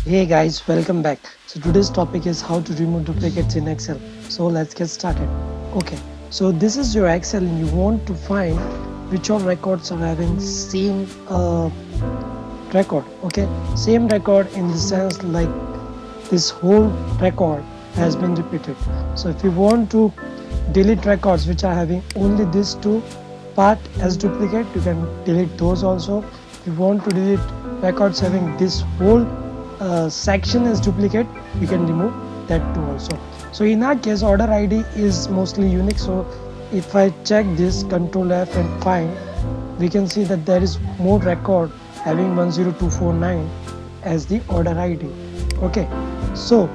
Hey guys, welcome back. So today's topic is how to remove duplicates in Excel. So let's get started. Okay, so this is your Excel and you want to find which all records are having same record. Okay, same record in the sense like this whole record has been repeated. So if you want to delete records which are having only these two part as duplicate, you can delete those also. If you want to delete records having this whole section as duplicate, you can remove that too also. So in our case, order ID is mostly unique. So if I check this Control F and find, we can see that there is more record having 10249 as the order ID. Okay, so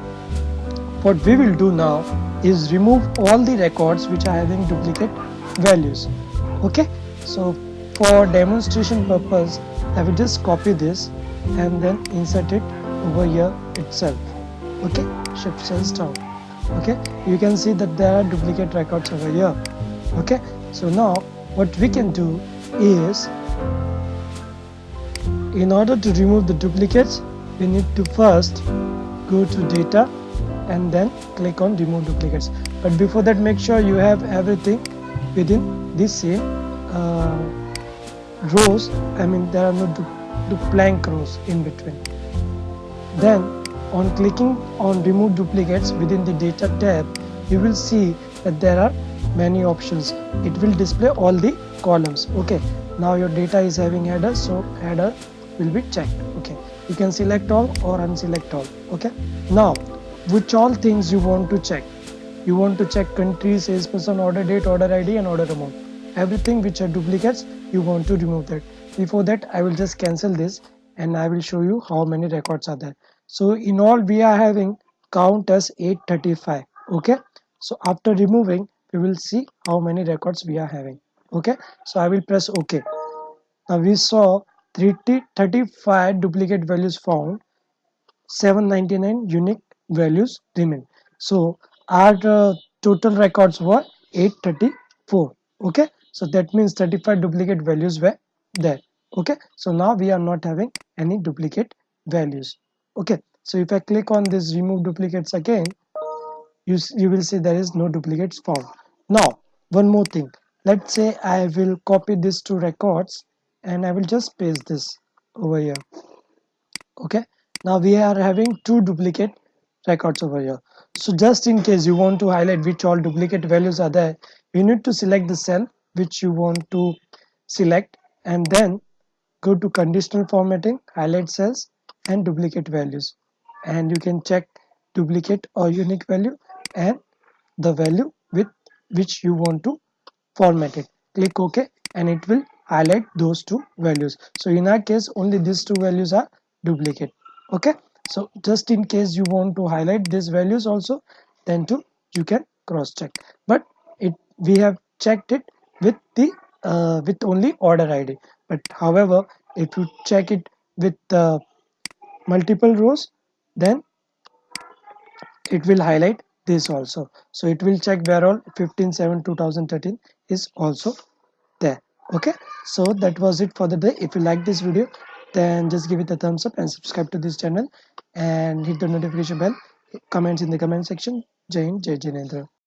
what we will do now is remove all the records which are having duplicate values. Okay, so for demonstration purpose, I will just copy this and then insert it over here itself. Okay, shift cells down. Okay, you can see that there are duplicate records over here. Okay, so now what we can do is, in order to remove the duplicates, we need to first go to data and then click on remove duplicates. But before that, make sure you have everything within the same rows. I mean, there are no blank rows in between. Then on clicking on remove duplicates within the data tab, you will see that there are many options. It will display all the columns. Okay, now your data is having header, so header will be checked. Okay, you can select all or unselect all. Okay, now which all things you want to check? You want to check country, salesperson, order date, order ID and order amount. Everything which are duplicates, you want to remove that. Before that, I will just cancel this and I will show you how many records are there. So in all, we are having count as 835. Okay, so after removing, we will see how many records we are having. Okay, so I will press OK. Now we saw 35 duplicate values found, 799 unique values remain. So our total records were 834. Okay, so that means 35 duplicate values were there. Okay, so now we are not having any duplicate values. Okay, so if I click on this remove duplicates again, you will see there is no duplicates found. Now one more thing, let's say I will copy these two records and I will just paste this over here. Okay, now we are having two duplicate records over here. So just in case you want to highlight which all duplicate values are there, you need to select the cell which you want to select and then go to conditional formatting, highlight cells and duplicate values, and you can check duplicate or unique value and the value with which you want to format it. Click OK and it will highlight those two values. So in our case, only these two values are duplicate. Okay, so just in case you want to highlight these values also, then too you can cross check. But it we have checked it with the with only order ID. But however, if you check it with multiple rows, then it will highlight this also. So it will check where all 15/7/2013 is also there. Okay, so that was it for the day. If you like this video, then just give it a thumbs up and subscribe to this channel and hit the notification bell. Comments in the comment section. Jai Hind, Jai Jinendra.